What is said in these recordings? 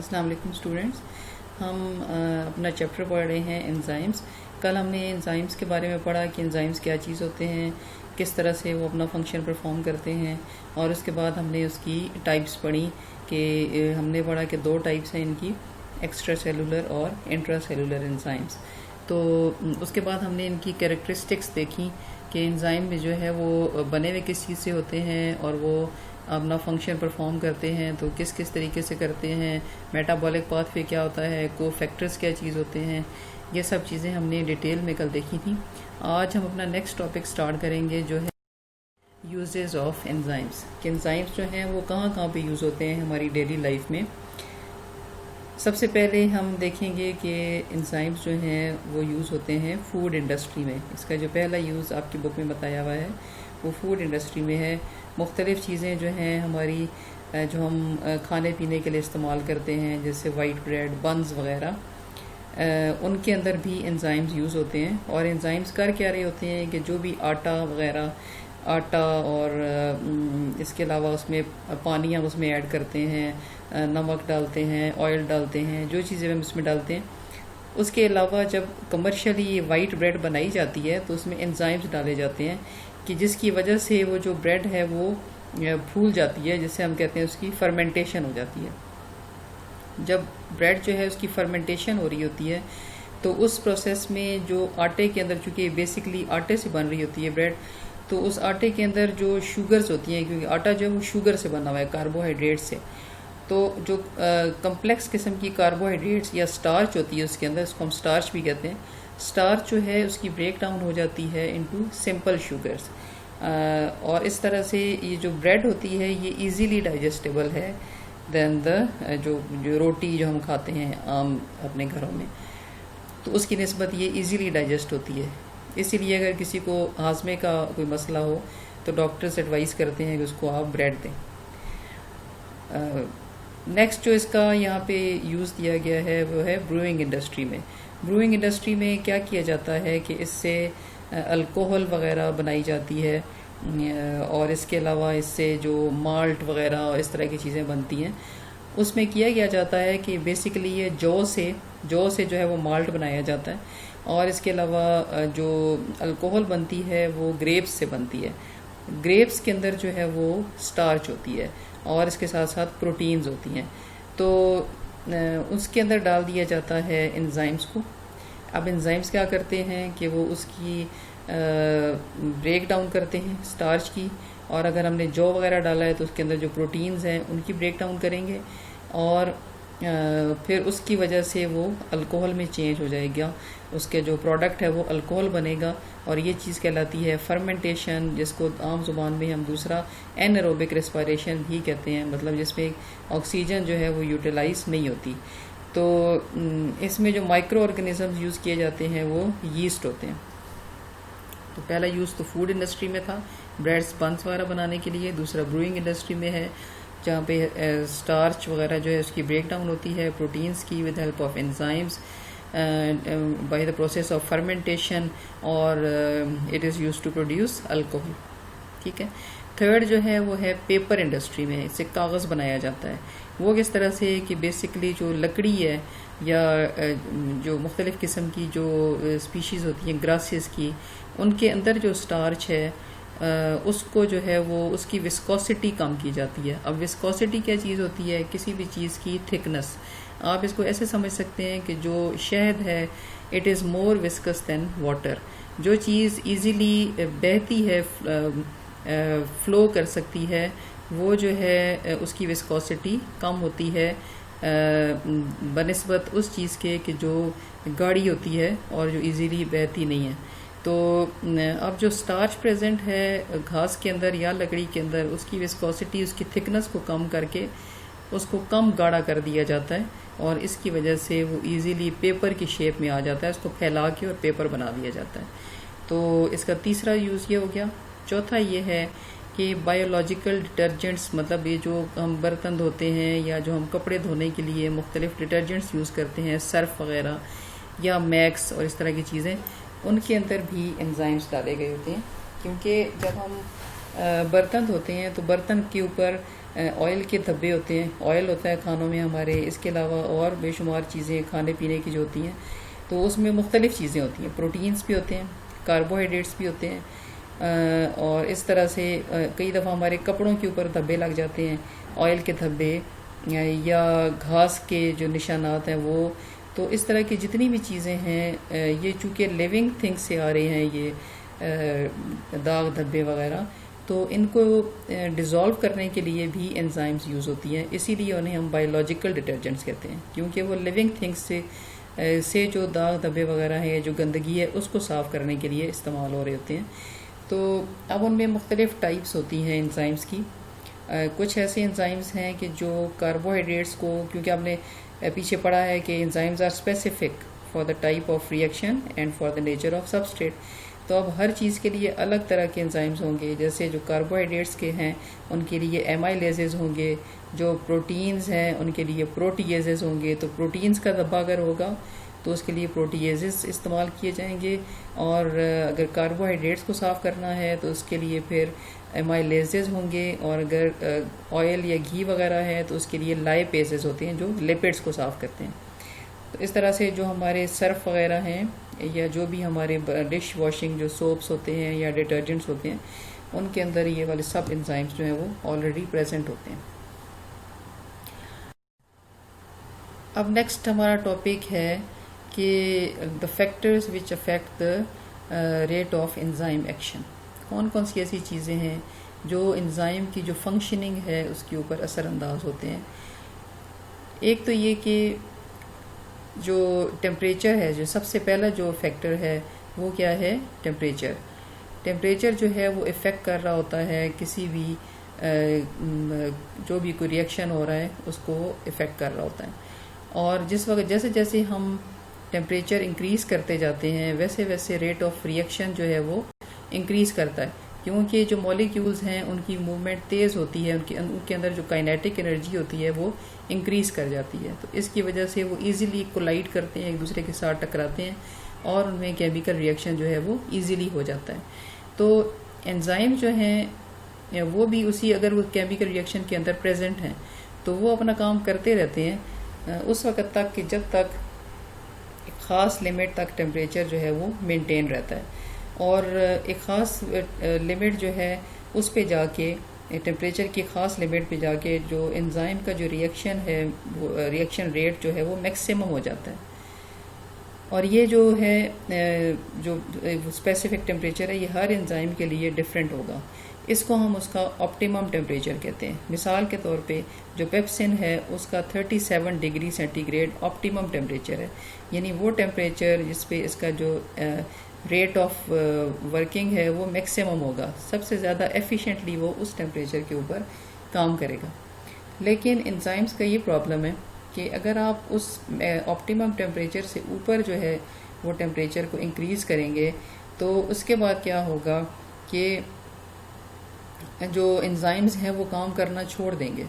अस्सलाम वालेकुम स्टूडेंट्स। हम अपना चैप्टर पढ़ रहे हैं एंजाइम्स। कल हमने एंजाइम्स के बारे में पढ़ा कि एंजाइम्स क्या चीज़ होते हैं, किस तरह से वो अपना फंक्शन परफॉर्म करते हैं, और उसके बाद हमने उसकी टाइप्स पढ़ी कि हमने पढ़ा कि दो टाइप्स हैं इनकी, एक्स्ट्रा सेलुलर और इंट्रा सेलुलर एंजाइम्स। तो उसके बाद हमने इनकी कैरेक्टरिस्टिक्स देखी कि एंजाइम में जो है वो बने हुए किस चीज़ से होते हैं और वो अपना फंक्शन परफॉर्म करते हैं तो किस किस तरीके से करते हैं, मेटाबॉलिक पाथवे क्या होता है, को फैक्टर्स क्या चीज़ होते हैं, ये सब चीज़ें हमने डिटेल में कल देखी थी। आज हम अपना नेक्स्ट टॉपिक स्टार्ट करेंगे जो है यूजेस ऑफ एंजाइम्स। कि एंजाइम्स जो हैं वो कहाँ कहाँ पे यूज़ होते हैं हमारी डेली लाइफ में। सबसे पहले हम देखेंगे कि एंजाइम्स जो हैं वो यूज़ होते हैं फूड इंडस्ट्री में। इसका जो पहला यूज़ आपकी बुक में बताया हुआ है वो फूड इंडस्ट्री में है। मुख्तलिफ़ चीज़ें जो हैं हमारी जो हम खाने पीने के लिए इस्तेमाल करते हैं, जैसे वाइट ब्रेड, बन्स वगैरह, उनके अंदर भी एंजाइम्स यूज़ होते हैं। और एंजाइम्स कर क्या रहे होते हैं कि जो भी आटा वगैरह, आटा और इसके अलावा उसमें पानी हम उसमें ऐड करते हैं, नमक डालते हैं, ऑयल डालते हैं, जो चीज़ें हम इसमें डालते हैं। उसके अलावा जब कमर्शियली ये वाइट ब्रेड बनाई जाती है तो उसमें एंजाइम्स डाले जाते हैं कि जिसकी वजह से वो जो ब्रेड है वो फूल जाती है, जिससे हम कहते हैं उसकी फर्मेंटेशन हो जाती है। जब ब्रेड जो है उसकी फर्मेंटेशन हो रही होती है तो उस प्रोसेस में जो आटे के अंदर, चूँकि बेसिकली आटे से बन रही होती है ब्रेड, तो उस आटे के अंदर जो शुगर्स होती हैं, क्योंकि आटा जो है वो शुगर से बना हुआ है, कार्बोहाइड्रेट से, तो जो कम्प्लेक्स किस्म की कार्बोहाइड्रेट्स या स्टार्च होती है उसके अंदर, इसको हम स्टार्च भी कहते हैं, स्टार्च जो है उसकी ब्रेक डाउन हो जाती है इनटू सिंपल शुगर्स। और इस तरह से ये जो ब्रेड होती है ये इजीली डाइजेस्टेबल है दैन द जो रोटी जो हम खाते हैं आम अपने घरों में, तो उसकी निस्बत ये इजीली डाइजेस्ट होती है। इसीलिए अगर किसी को हाजमे का कोई मसला हो तो डॉक्टर्स एडवाइस करते हैं कि उसको आप ब्रेड दें। नेक्स्ट जो इसका यहाँ पे यूज़ दिया गया है वो है ब्रूइंग इंडस्ट्री में। ब्रूइंग इंडस्ट्री में क्या किया जाता है कि इससे अल्कोहल वगैरह बनाई जाती है, और इसके अलावा इससे जो माल्ट वगैरह और इस तरह की चीज़ें बनती हैं उसमें किया गया जाता है कि बेसिकली ये जौ से जो है वो माल्ट बनाया जाता है, और इसके अलावा जो अल्कोहल बनती है वो ग्रेप्स से बनती है। ग्रेप्स के अंदर जो है वो स्टार्च होती है और इसके साथ साथ प्रोटीन्स होती हैं, तो उसके अंदर डाल दिया जाता है एंजाइम्स को। अब एंजाइम्स क्या करते हैं कि वो उसकी ब्रेक डाउन करते हैं स्टार्च की, और अगर हमने जौ वगैरह डाला है तो उसके अंदर जो प्रोटीन्स हैं उनकी ब्रेक डाउन करेंगे, और फिर उसकी वजह से वो अल्कोहल में चेंज हो जाएगा, उसके जो प्रोडक्ट है वो अल्कोहल बनेगा, और ये चीज़ कहलाती है फर्मेंटेशन, जिसको आम जुबान में हम दूसरा एनारोबिक रेस्पिरेशन भी कहते हैं, मतलब जिसमें ऑक्सीजन जो है वो यूटिलाइज नहीं होती। तो इसमें जो माइक्रो ऑर्गेनिजम्स यूज़ किए जाते हैं वो यीस्ट होते हैं। तो पहला यूज़ तो फूड इंडस्ट्री में था ब्रेड्स, बन्स वगैरह बनाने के लिए। दूसरा ब्रूइंग इंडस्ट्री में है जहाँ पे स्टार्च वगैरह जो है उसकी ब्रेक डाउन होती है प्रोटीन्स की with help of enzymes by the process of fermentation, और it is used to produce alcohol. ठीक है। थर्ड जो है वो है पेपर इंडस्ट्री में, इससे कागज़ बनाया जाता है। वो किस तरह से कि बेसिकली जो लकड़ी है या जो मुख्तलिफ़ किस्म की जो स्पीशीज़ होती हैं ग्रासेस की, उनके अंदर जो स्टार्च है उसको जो है वो उसकी विस्कोसिटी कम की जाती है। अब विस्कोसिटी क्या चीज़ होती है? किसी भी चीज़ की थिकनेस। आप इसको ऐसे समझ सकते हैं कि जो शहद है it is more viscous than water. जो चीज़ इजीली बहती है, फ्लो कर सकती है, वो जो है उसकी विस्कोसिटी कम होती है बनिस्बत उस चीज़ के कि जो गाढ़ी होती है और जो इजीली बहती नहीं है। तो अब जो स्टार्च प्रेजेंट है घास के अंदर या लकड़ी के अंदर, उसकी विस्कोसिटी, उसकी थिकनेस को कम करके उसको कम गाढ़ा कर दिया जाता है, और इसकी वजह से वो इजीली पेपर की शेप में आ जाता है, उसको फैला के और पेपर बना दिया जाता है। तो इसका तीसरा यूज़ ये हो गया। चौथा ये है कि बायोलॉजिकल डिटर्जेंट्स, मतलब ये जो हम बर्तन धोते हैं या जो हम कपड़े धोने के लिए मुख्तलिफ डिटर्जेंट्स यूज़ करते हैं, सर्फ वगैरह या मैक्स और इस तरह की चीज़ें, उनके अंदर भी एंजाइम्स डाले गए होते हैं। क्योंकि जब हम बर्तन धोते हैं तो बर्तन के ऊपर ऑयल के धब्बे होते हैं, ऑयल होता है खानों में हमारे, इसके अलावा और बेशुमार चीज़ें खाने पीने की जो होती हैं, तो उसमें मुख्तलिफ़ चीज़ें होती हैं, प्रोटीन्स भी होते हैं, कार्बोहाइड्रेट्स भी होते हैं, और इस तरह से कई दफ़ा हमारे कपड़ों के ऊपर धब्बे लग जाते हैं, ऑयल के धब्बे या घास के जो निशानात हैं वो। तो इस तरह की जितनी भी चीज़ें हैं, ये चूँकि लिविंग थिंग्स से आ रहे हैं, ये दाग धब्बे वगैरह, तो इनको डिज़ोल्व करने के लिए भी एंजाइम्स यूज़ होती हैं। इसीलिए उन्हें हम बायोलॉजिकल डिटर्जेंट्स कहते हैं, क्योंकि वो लिविंग थिंग्स से जो दाग धब्बे वगैरह हैं, जो गंदगी है, उसको साफ़ करने के लिए इस्तेमाल हो रहे होते हैं। तो अब उनमें मुख्तलिफ़ टाइप्स होती हैं एंजाइम्स की। कुछ ऐसे एंजाइम्स हैं कि जो कार्बोहाइड्रेट्स को, क्योंकि आपने पीछे पढ़ा है कि enzymes are specific for the type of reaction and for the nature of substrate. तो अब हर चीज़ के लिए अलग तरह के एंजाइम्स होंगे। जैसे जो कार्बोहाइड्रेट्स के हैं उनके लिए एमाइलेजेस होंगे, जो प्रोटीन्स हैं उनके लिए प्रोटीएजेस होंगे। तो प्रोटीन्स का धब्बा अगर होगा तो उसके लिए प्रोटीएजेस इस्तेमाल किए जाएंगे, और अगर कार्बोहाइड्रेट्स को साफ़ करना है तो उसके लिए फिर एमाइलेजेस होंगे, और अगर ऑयल या घी वगैरह है तो उसके लिए लाइपेजेस होते हैं जो लिपिड्स को साफ़ करते हैं। तो इस तरह से जो हमारे सर्फ वगैरह हैं या जो भी हमारे डिश वॉशिंग जो सोप्स होते हैं या डिटर्जेंट्स होते हैं, उनके अंदर ये वाले सब एंजाइम्स जो हैं वो ऑलरेडी प्रेजेंट होते हैं। अब नेक्स्ट हमारा टॉपिक है कि the factors which affect the rate of enzyme action. कौन कौन सी ऐसी चीज़ें हैं जो एंजाइम की जो फंक्शनिंग है उसके ऊपर असरअंदाज होते हैं। एक तो ये कि जो टेम्परेचर है, जो सबसे पहला जो फैक्टर है वो क्या है, टेम्परेचर। टेम्परेचर जो है वो इफ़ेक्ट कर रहा होता है किसी भी जो भी कोई रिएक्शन हो रहा है उसको इफ़ेक्ट कर रहा होता है। और जिस वक्त जैसे जैसे हम टेम्परेचर इंक्रीज़ करते जाते हैं वैसे वैसे रेट ऑफ रिएक्शन जो है वो इंक्रीज़ करता है, क्योंकि जो मॉलिक्यूल्स हैं उनकी मूवमेंट तेज़ होती है, उनके अंदर जो काइनेटिक एनर्जी होती है वो इंक्रीज़ कर जाती है। तो इसकी वजह से वो इजीली कोलाइड करते हैं, एक दूसरे के साथ टकराते हैं, और उनमें केमिकल रिएक्शन जो है वो इजीली हो जाता है। तो एंजाइम जो हैं वो भी उसी, अगर वो केमिकल रिएक्शन के अंदर प्रेजेंट हैं तो वो अपना काम करते रहते हैं उस वक़्त तक कि जब तक एक ख़ास लिमिट तक टेम्परेचर जो है वो मेंटेन रहता है, और एक ख़ास लिमिट जो है उस पे जाके, टेम्परेचर की ख़ास लिमिट पे जाके जो एंजाइम का जो रिएक्शन है, वो रिएक्शन रेट जो है वो मैक्सिमम हो जाता है। और ये जो है जो स्पेसिफिक टेम्परेचर है ये हर एंजाइम के लिए डिफरेंट होगा। इसको हम उसका ऑप्टिमम टेम्परेचर कहते हैं। मिसाल के तौर पे जो पेप्सिन है उसका 37 डिग्री सेंटीग्रेड ऑप्टिमम टेम्परेचर है, यानी वो टेम्परेचर जिस पे इसका जो रेट ऑफ वर्किंग है वो मैक्सिमम होगा, सबसे ज़्यादा एफिशिएंटली वो उस टेम्परेचर के ऊपर काम करेगा। लेकिन एंजाइम्स का ये प्रॉब्लम है कि अगर आप उस ऑप्टिमम टेम्परेचर से ऊपर जो है वो टेम्परेचर को इंक्रीज़ करेंगे तो उसके बाद क्या होगा कि जो एंजाइम्स हैं वो काम करना छोड़ देंगे।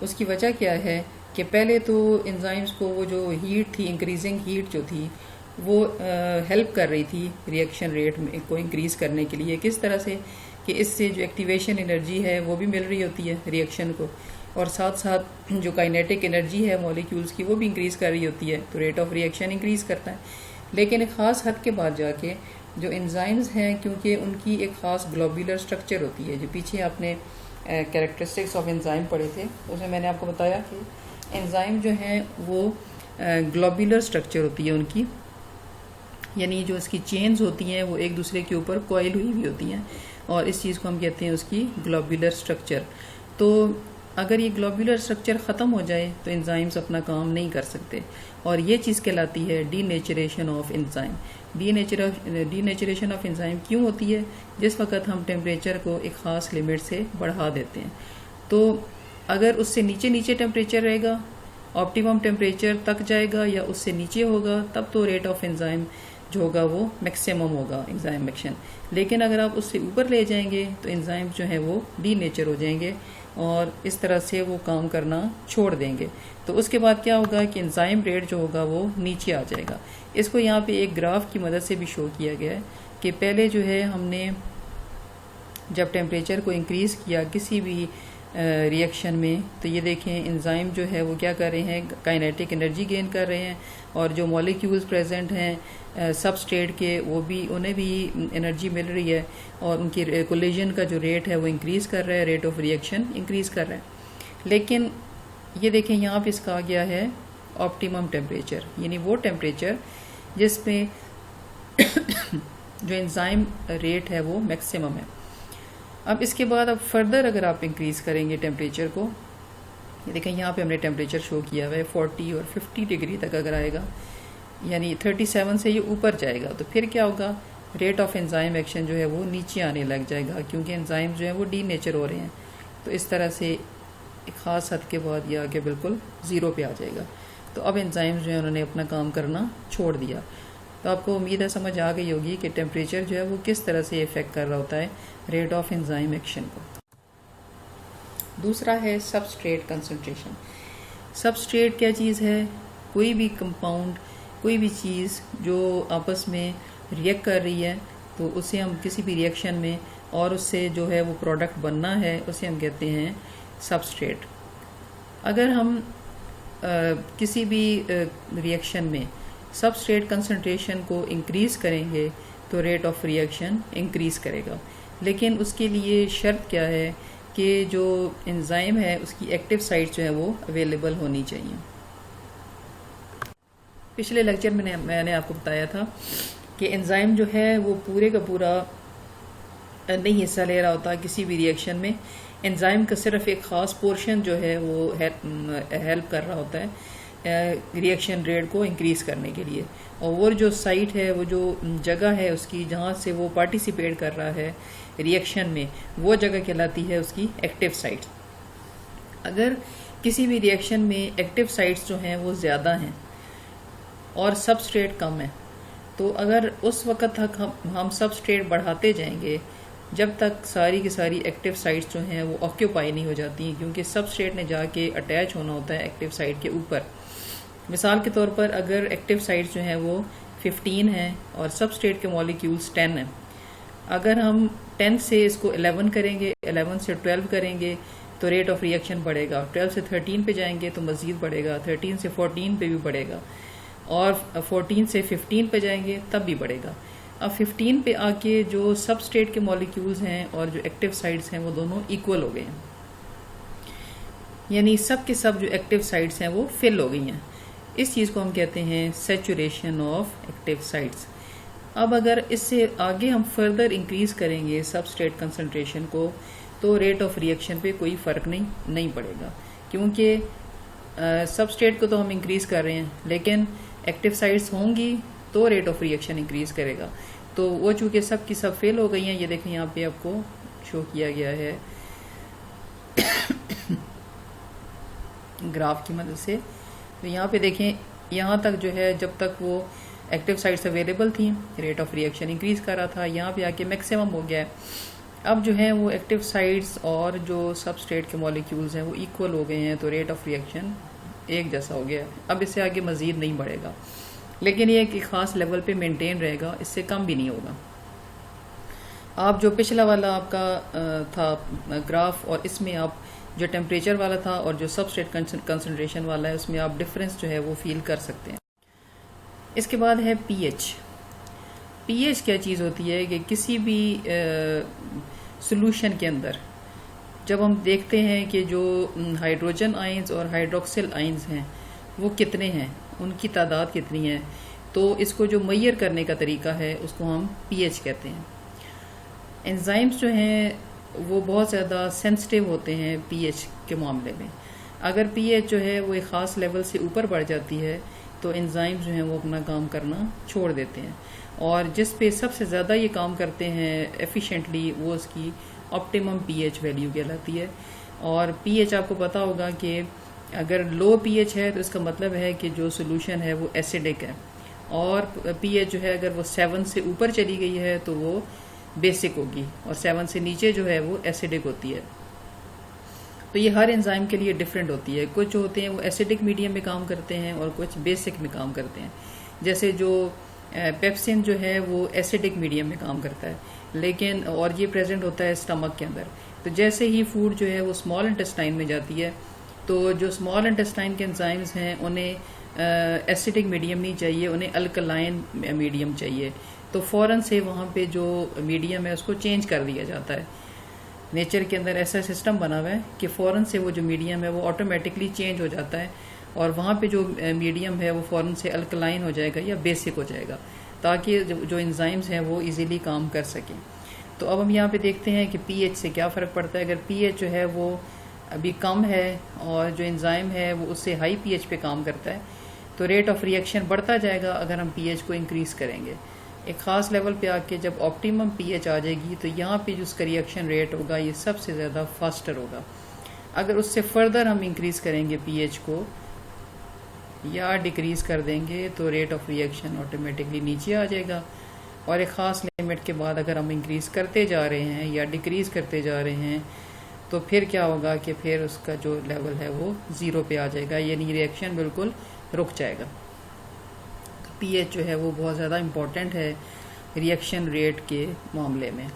उसकी वजह क्या है कि पहले तो एंजाइम्स को वो जो हीट थी, इंक्रीजिंग हीट जो थी, वो हेल्प कर रही थी रिएक्शन रेट में को इंक्रीज़ करने के लिए। किस तरह से कि इससे जो एक्टिवेशन एनर्जी है वो भी मिल रही होती है रिएक्शन को, और साथ साथ जो काइनेटिक एनर्जी है मॉलिक्यूल्स की वो भी इंक्रीज़ कर रही होती है, तो रेट ऑफ रिएक्शन इंक्रीज़ करता है। लेकिन एक ख़ास हद के बाद जाके जो एंजाइम्स हैं, क्योंकि उनकी एक ख़ास ग्लोबुलर स्ट्रक्चर होती है, जो पीछे आपने कैरेक्टरिस्टिक्स ऑफ एंजाइम पढ़े थे उसमें मैंने आपको बताया कि एंजाइम जो हैं वो ग्लोबुलर स्ट्रक्चर होती है उनकी, यानी जो इसकी चेन्स होती हैं वो एक दूसरे के ऊपर कॉइल हुई हुई होती हैं, और इस चीज़ को हम कहते हैं उसकी ग्लोबुलर स्ट्रक्चर। तो अगर ये ग्लोबुलर स्ट्रक्चर ख़त्म हो जाए तो एंजाइम्स अपना काम नहीं कर सकते, और ये चीज़ कहलाती है denaturation of enzyme. Denaturation of enzyme क्यों होती है? जिस वक्त हम टेम्परेचर को एक ख़ास लिमिट से बढ़ा देते हैं, तो अगर उससे नीचे नीचे टेम्परेचर रहेगा, ऑप्टिमम टेम्परेचर तक जाएगा या उससे नीचे होगा, तब तो रेट ऑफ एंजाइम जो होगा वो मैक्सिमम होगा एंजाइम एक्शन। लेकिन अगर आप उससे ऊपर ले जाएंगे तो एंजाइम जो है वो डीनेचर हो जाएंगे और इस तरह से वो काम करना छोड़ देंगे। तो उसके बाद क्या होगा कि एंजाइम रेट जो होगा वो नीचे आ जाएगा। इसको यहाँ पे एक ग्राफ की मदद से भी शो किया गया है कि पहले जो है हमने जब टेम्परेचर को इंक्रीज़ किया किसी भी रिएक्शन में, तो ये देखें एंजाइम जो है वो क्या कर रहे हैं, काइनेटिक एनर्जी गेन कर रहे हैं, और जो मॉलिक्यूल्स प्रेजेंट हैं सबस्ट्रेट के वो भी, उन्हें भी एनर्जी मिल रही है, और उनकी कोलिजन का जो रेट है वो इंक्रीज़ कर रहा है, रेट ऑफ रिएक्शन इंक्रीज़ कर रहा है। लेकिन ये देखें यहाँ पे इसका आ गया है ऑप्टिमम टेम्परेचर, यानी वो टेम्परेचर जिसमें जो एंजाइम रेट है वो मैक्सिमम है। अब इसके बाद अब फर्दर अगर आप इंक्रीज़ करेंगे टेम्परेचर को, ये देखें यहाँ पे हमने टेम्परेचर शो किया हुआ है 40 और 50 डिग्री तक अगर आएगा, यानी 37 से ये ऊपर जाएगा, तो फिर क्या होगा, रेट ऑफ एंजाइम एक्शन जो है वो नीचे आने लग जाएगा, क्योंकि एंजाइम जो है वो डी नेचर हो रहे हैं। तो इस तरह से एक ख़ास हद के बाद ये आगे बिल्कुल ज़ीरो पे आ जाएगा। तो अब एंजाइम जो है उन्होंने अपना काम करना छोड़ दिया। तो आपको उम्मीद है समझ आ गई होगी कि टेम्परेचर जो है वो किस तरह से इफेक्ट कर रहा होता है रेट ऑफ एंजाइम एक्शन को। दूसरा है सबस्ट्रेट कंसंट्रेशन। सबस्ट्रेट क्या चीज़ है, कोई भी कंपाउंड, कोई भी चीज़ जो आपस में रिएक्ट कर रही है, तो उसे हम किसी भी रिएक्शन में, और उससे जो है वो प्रोडक्ट बनना है, उसे हम कहते हैं सबस्ट्रेट। अगर हम किसी भी रिएक्शन में सबस्ट्रेट कंसंट्रेशन को इंक्रीज़ करेंगे तो रेट ऑफ रिएक्शन इंक्रीज़ करेगा, लेकिन उसके लिए शर्त क्या है कि जो एंजाइम है उसकी एक्टिव साइट जो है वो अवेलेबल होनी चाहिए। पिछले लेक्चर में मैंने आपको बताया था कि एंजाइम जो है वो पूरे का पूरा नहीं हिस्सा ले रहा होता किसी भी रिएक्शन में। एंजाइम का सिर्फ एक ख़ास पोर्शन जो है वो हेल्प कर रहा होता है रिएक्शन रेट को इंक्रीज़ करने के लिए, और वो जो साइट है, वो जो जगह है उसकी जहाँ से वो पार्टिसिपेट कर रहा है रिएक्शन में, वो जगह कहलाती है उसकी एक्टिव साइट। अगर किसी भी रिएक्शन में एक्टिव साइट्स जो हैं वो ज़्यादा हैं और सबस्ट्रेट कम है, तो अगर उस वक़्त तक हम सबस्ट्रेट बढ़ाते जाएंगे जब तक सारी की सारी एक्टिव साइट्स जो हैं वो ऑक्यूपाई नहीं हो जाती, क्योंकि सबस्ट्रेट ने जाके अटैच होना होता है एक्टिव साइट के ऊपर। मिसाल के तौर पर अगर एक्टिव साइट्स जो हैं वो 15 हैं और सबस्ट्रेट के मॉलिक्यूल्स 10 हैं, अगर हम 10 से इसको 11 करेंगे, 11 से 12 करेंगे तो रेट ऑफ रिएक्शन बढ़ेगा, 12 से 13 पे जाएंगे तो मज़ीद बढ़ेगा, 13 से 14 पे भी बढ़ेगा, और 14 से 15 पे जाएंगे तब भी बढ़ेगा। अब 15 पे आके जो सबस्ट्रेट के मॉलिक्यूल्स हैं और जो एक्टिव साइट्स हैं वो दोनों इक्वल हो गए हैं, यानी सब के सब जो एक्टिव साइट्स हैं वो फिल हो गई हैं। इस चीज़ को हम कहते हैं सैचुरेशन ऑफ एक्टिव साइट्स। अब अगर इससे आगे हम फर्दर इंक्रीज करेंगे सबस्ट्रेट कंसंट्रेशन को, तो रेट ऑफ रिएक्शन पे कोई फ़र्क नहीं पड़ेगा, क्योंकि सबस्ट्रेट को तो हम इंक्रीज कर रहे हैं, लेकिन एक्टिव साइट्स होंगी तो रेट ऑफ रिएक्शन इंक्रीज करेगा। तो वो चूंकि सब की सब फेल हो गई हैं, ये देखें यहाँ पे आपको शो किया गया है ग्राफ की मदद से। तो यहाँ पे देखें, यहाँ तक जो है जब तक वो एक्टिव साइट्स अवेलेबल थी रेट ऑफ रिएक्शन इंक्रीज कर रहा था, यहाँ पे आके मैक्सिमम हो गया है। अब जो है वो एक्टिव साइट्स और जो सबस्ट्रेट के मॉलिक्यूल्स हैं वो इक्वल हो गए हैं, तो रेट ऑफ रिएक्शन एक जैसा हो गया है। अब इससे आगे मजीद नहीं बढ़ेगा, लेकिन ये एक खास लेवल पे मेंटेन रहेगा, इससे कम भी नहीं होगा। आप जो पिछला वाला आपका था ग्राफ, और इसमें आप जो टेम्परेचर वाला था और जो सबस्ट्रेट कंसंट्रेशन वाला है, उसमें आप डिफरेंस जो है वो फील कर सकते हैं। इसके बाद है पीएच। पीएच क्या चीज़ होती है कि किसी भी सॉल्यूशन के अंदर जब हम देखते हैं कि जो हाइड्रोजन आयंस और हाइड्रोक्सिल आयंस हैं वो कितने हैं, उनकी तादाद कितनी है, तो इसको जो मेजर करने का तरीका है उसको हम पीएच कहते हैं। एंजाइम्स जो हैं वो बहुत ज़्यादा सेंसिटिव होते हैं पीएच के मामले में। अगर पीएच जो है वो एक ख़ास लेवल से ऊपर बढ़ जाती है तो एंजाइम्स जो हैं वो अपना काम करना छोड़ देते हैं, और जिस पे सबसे ज़्यादा ये काम करते हैं एफिशिएंटली वो उसकी ऑप्टिमम पीएच वैल्यू कहलाती है। और पीएच आपको पता होगा कि अगर लो पीएच है तो इसका मतलब है कि जो सोल्यूशन है वो एसिडिक है, और पीएच जो है अगर वो 7 से ऊपर चली गई है तो वो बेसिक होगी, और 7 से नीचे जो है वो एसिडिक होती है। तो ये हर एंजाइम के लिए डिफरेंट होती है। कुछ होते हैं वो एसिडिक मीडियम में काम करते हैं और कुछ बेसिक में काम करते हैं। जैसे जो पेप्सिन जो है वो एसिडिक मीडियम में काम करता है, लेकिन और ये प्रेजेंट होता है स्टमक के अंदर, तो जैसे ही फूड जो है वो स्मॉल इंटेस्टाइन में जाती है, तो जो स्मॉल इंटेस्टाइन के एंजाइम्स हैं उन्हें एसिडिक मीडियम नहीं चाहिए, उन्हें अल्कलाइन मीडियम चाहिए। तो फ़ौरन से वहाँ पे जो मीडियम है उसको चेंज कर दिया जाता है। नेचर के अंदर ऐसा सिस्टम बना हुआ है कि फ़ौरन से वो जो मीडियम है वो ऑटोमेटिकली चेंज हो जाता है और वहाँ पे जो मीडियम है वो फ़ौरन से अल्कलाइन हो जाएगा या बेसिक हो जाएगा, ताकि जो एंजाइम्स हैं वो इजीली काम कर सकें। तो अब हम यहाँ पे देखते हैं कि पीएच से क्या फ़र्क पड़ता है। अगर पीएच जो है वो अभी कम है और जो एंजाइम है वो उससे हाई पीएच पे काम करता है, तो रेट ऑफ रिएक्शन बढ़ता जाएगा अगर हम पीएच को इंक्रीज़ करेंगे। एक ख़ास लेवल पे आके जब ऑप्टिमम पीएच आ जाएगी तो यहाँ पे जो उसका रिएक्शन रेट होगा ये सबसे ज़्यादा फास्टर होगा। अगर उससे फर्दर हम इंक्रीज़ करेंगे पीएच को या डिक्रीज़ कर देंगे तो रेट ऑफ रिएक्शन ऑटोमेटिकली नीचे आ जाएगा। और एक ख़ास लिमिट के बाद अगर हम इंक्रीज़ करते जा रहे हैं या डिक्रीज़ करते जा रहे हैं तो फिर क्या होगा कि फिर उसका जो लेवल है वो 0 पे आ जाएगा, यानी रिएक्शन बिल्कुल रुक जाएगा। पीएच जो है वो बहुत ज़्यादा इम्पोर्टेंट है रिएक्शन रेट के मामले में।